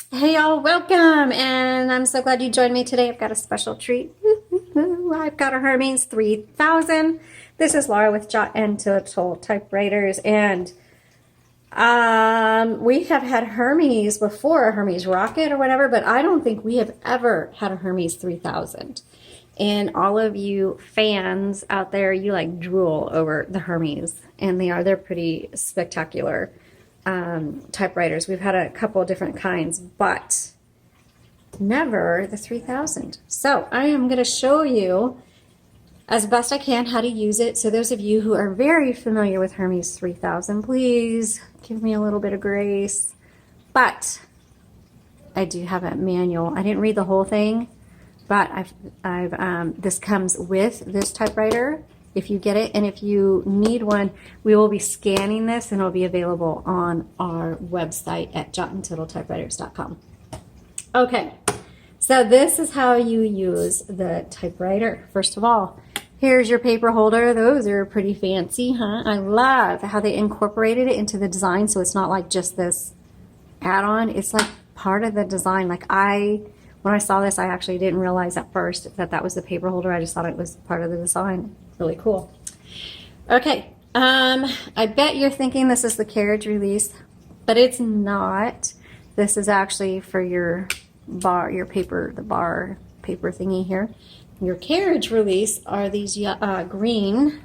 Hey y'all, welcome, and I'm so glad you joined me today. I've got a special treat. I've got a Hermes 3000. This is Laura with Untitled Typewriters, and we have had Hermes before, a Hermes Rocket or whatever, but I don't think we have ever had a Hermes 3000. And all of you fans out there, you like drool over the Hermes, and they're pretty spectacular. Typewriters. We've had a couple of different kinds, but never the 3000. So I am going to show you as best I can how to use it. So those of you who are very familiar with Hermes 3000, please give me a little bit of grace. But I do have a manual. I didn't read the whole thing, but this comes with this typewriter if you get it, and if you need one, we will be scanning this and it'll be available on our website at jottandtittletypewriters.com. Okay, so this is how you use the typewriter. First of all, here's your paper holder. Those are pretty fancy, huh? I love how they incorporated it into the design, so it's not like just this add-on. It's like part of the design. Like when I saw this, I actually didn't realize at first that was the paper holder. I just thought it was part of the design. Really cool. Okay, I bet you're thinking this is the carriage release, but it's not. This is actually for your bar, your paper, the bar paper thingy here. Your carriage release are these green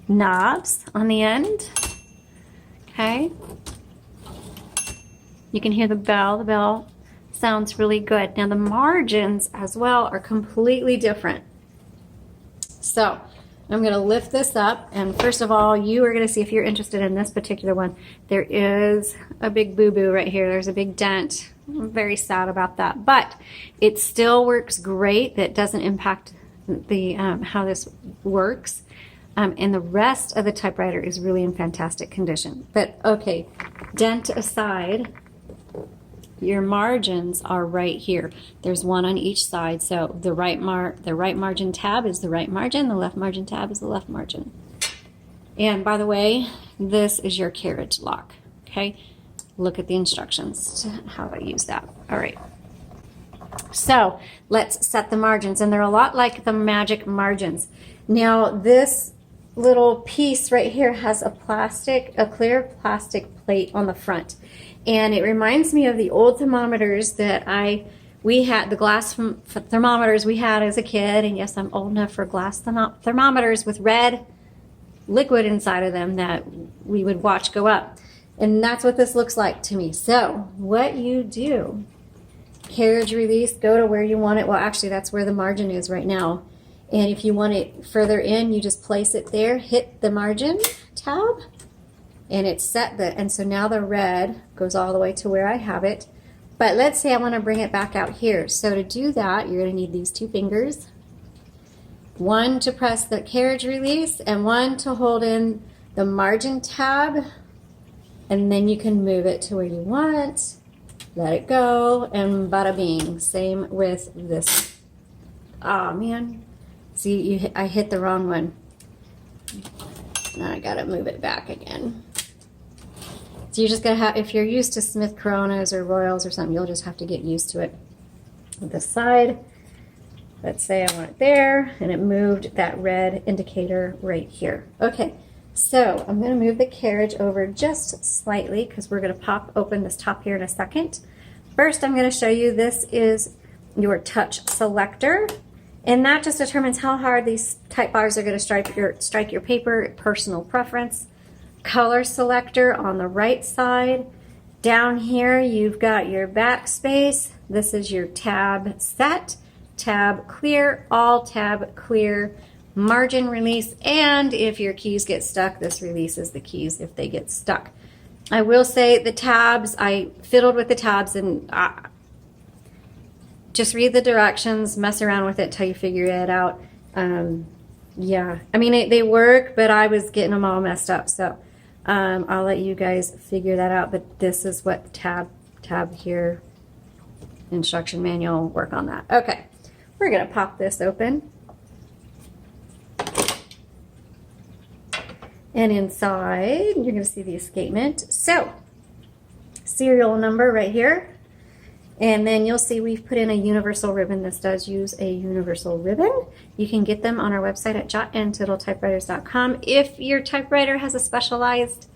knobs on the end. Okay. You can hear the bell. The bell sounds really good. Now the margins as well are completely different. So I'm going to lift this up, and first of all, you are going to see, if you're interested in this particular one, there is a big boo-boo right here. There's a big dent. I'm very sad about that, but it still works great. That doesn't impact the how this works, and the rest of the typewriter is really in fantastic condition. But okay, dent aside, your margins are right here. There's one on each side. So the right margin tab is the right margin. The left margin tab is the left margin. And by the way, this is your carriage lock. Okay. Look at the instructions to how to use that. All right. So let's set the margins, and they're a lot like the magic margins. Now this little piece right here has a clear plastic plate on the front. And it reminds me of the old thermometers that we had, the glass thermometers we had as a kid. And yes, I'm old enough for glass thermometers with red liquid inside of them that we would watch go up. And that's what this looks like to me. So what you do, carriage release, go to where you want it. Well, actually, that's where the margin is right now. And if you want it further in, you just place it there, hit the margin tab, and it's set. And so now the red goes all the way to where I have it. But let's say I want to bring it back out here. So to do that, you're going to need these two fingers. One to press the carriage release and one to hold in the margin tab. And then you can move it to where you want. Let it go, and bada bing. Same with this. Oh man. See, I hit the wrong one. Now I gotta move it back again. So you're just gonna have, if you're used to Smith Coronas or Royals or something, you'll just have to get used to it. With this side, let's say I want it there, and it moved that red indicator right here. Okay, so I'm gonna move the carriage over just slightly because we're gonna pop open this top here in a second. First, I'm gonna show you, this is your touch selector. And that just determines how hard these type bars are going to strike your paper, personal preference. Color selector on the right side. Down here you've got your backspace. This is your tab set, tab clear, all tab clear, margin release, and if your keys get stuck, this releases the keys if they get stuck. I will say the tabs, I fiddled with the tabs, and just read the directions, mess around with it till you figure it out. Yeah, I mean, they work, but I was getting them all messed up. So I'll let you guys figure that out. But this is what tab here, instruction manual, work on that. Okay, we're going to pop this open. And inside, you're going to see the escapement. So, serial number right here. And then you'll see we've put in a universal ribbon. This does use a universal ribbon. You can get them on our website at jotandtittletypewriters.com. If your typewriter has a specialized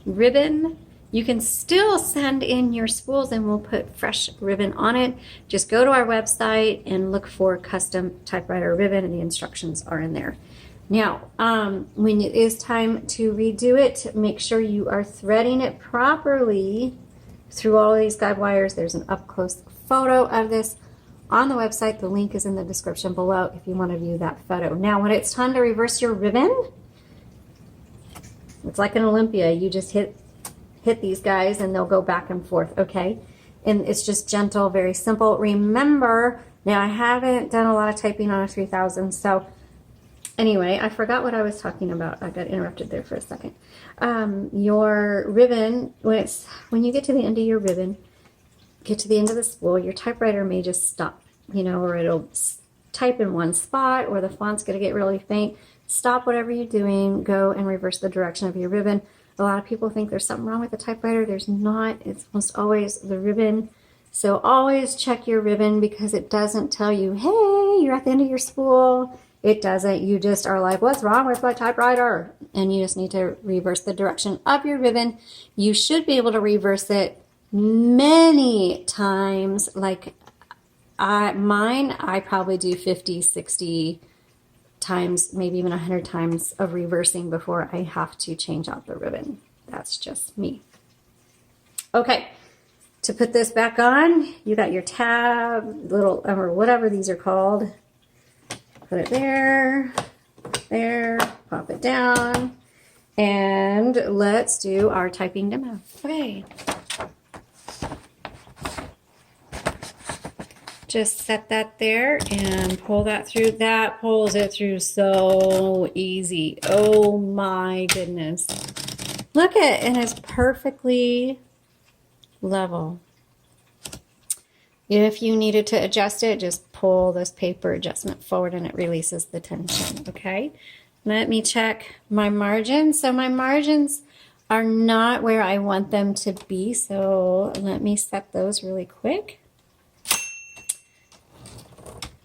ribbon, you can still send in your spools and we'll put fresh ribbon on it. Just go to our website and look for custom typewriter ribbon, and the instructions are in there. Now, when it is time to redo it, make sure you are threading it properly through all of these guide wires. There's an up-close photo of this on the website. The link is in the description below if you want to view that photo. Now, when it's time to reverse your ribbon, it's like an Olympia. You just hit these guys and they'll go back and forth, okay? And it's just gentle, very simple. Remember, now I haven't done a lot of typing on a 3000, so anyway, I forgot what I was talking about. I got interrupted there for a second. Your ribbon, when you get to the end of your ribbon, get to the end of the spool, your typewriter may just stop, you know, or it'll type in one spot, or the font's going to get really faint. Stop whatever you're doing, go and reverse the direction of your ribbon. A lot of people think there's something wrong with the typewriter. There's not. It's almost always the ribbon. So always check your ribbon, because it doesn't tell you, hey, you're at the end of your spool. It doesn't. You just are like, what's wrong with my typewriter? And you just need to reverse the direction of your ribbon. You should be able to reverse it many times. Like mine, I probably do 50, 60 times, maybe even 100 times of reversing before I have to change out the ribbon. That's just me. Okay, to put this back on, you got your tab, little, or whatever these are called. Put it there, pop it down, and let's do our typing demo. Okay. Just set that there and pull that through. That pulls it through so easy. Oh my goodness. Look at it, and it's perfectly level. If you needed to adjust it, just pull this paper adjustment forward and it releases the tension, okay? Let me check my margins. So my margins are not where I want them to be, so let me set those really quick.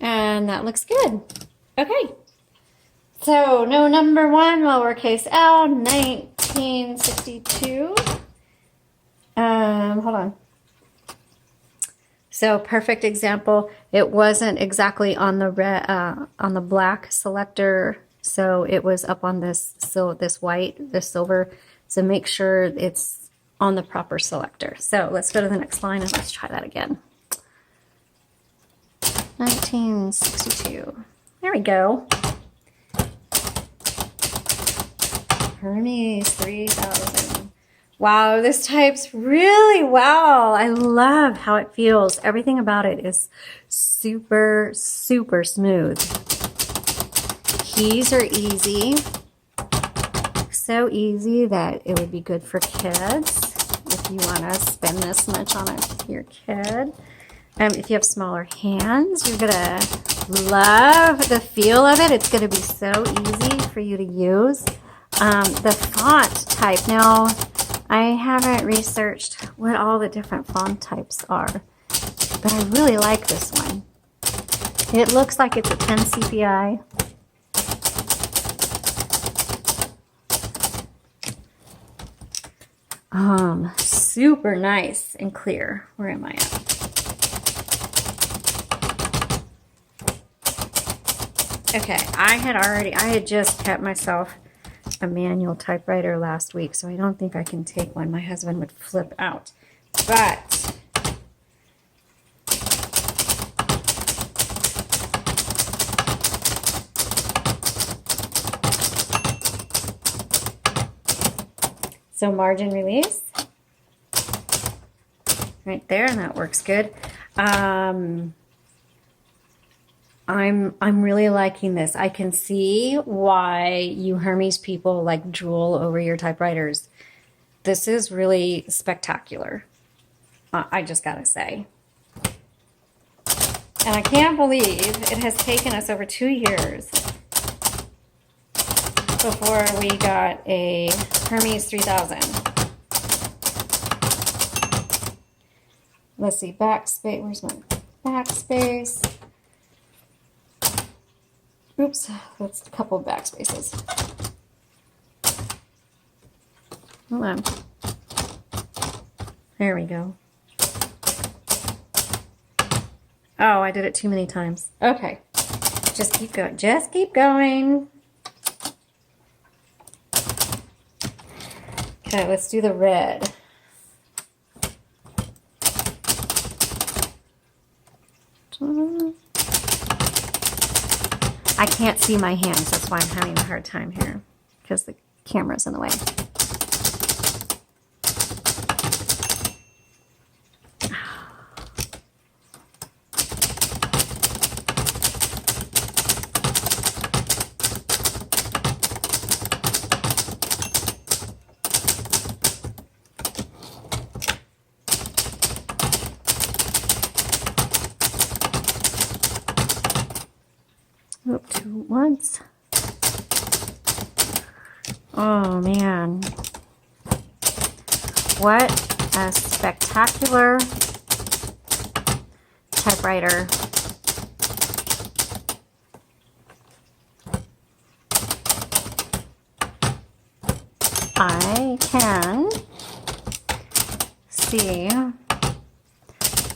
And that looks good. Okay. So no number 1, lowercase l, 1962. Hold on. So perfect example. It wasn't exactly on the red, on the black selector, so it was up on this, so this white, this silver. So make sure it's on the proper selector. So let's go to the next line and let's try that again. 1962. There we go. Hermes 3000. Wow, this types really well. I love how it feels. Everything about it is super, super smooth. Keys are easy. So easy that it would be good for kids if you want to spend this much on your kid. If you have smaller hands, you're going to love the feel of it. It's going to be so easy for you to use. The font type. Now, I haven't researched what all the different font types are, but I really like this one. It looks like it's a 10 CPI. Super nice and clear. Where am I at? Okay, I had just kept myself a manual typewriter last week, so I don't think I can take one. My husband would flip out. But so margin release right there, and that works good. I'm really liking this. I can see why you Hermes people like drool over your typewriters. This is really spectacular. I just gotta say. And I can't believe it has taken us over 2 years before we got a Hermes 3000. let's see, backspace. Where's my backspace? Oops, that's a couple of backspaces. Hold on. There we go. Oh, I did it too many times. Okay. Just keep going. Just keep going. Okay, let's do the red. I can't see my hands. That's why I'm having a hard time here, because the camera's in the way. Oop, two at once. Oh man. What a spectacular typewriter. I can see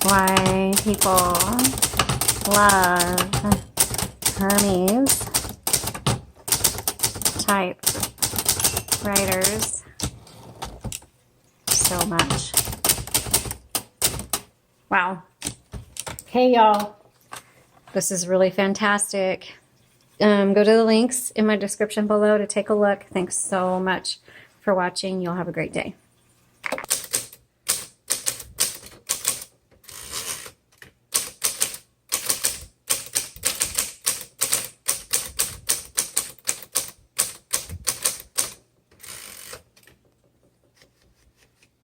why people love Hermes Typewriters so much. Wow. Hey y'all, this is really fantastic. Go to the links in my description below to take a look. Thanks so much for watching. You'll have a great day.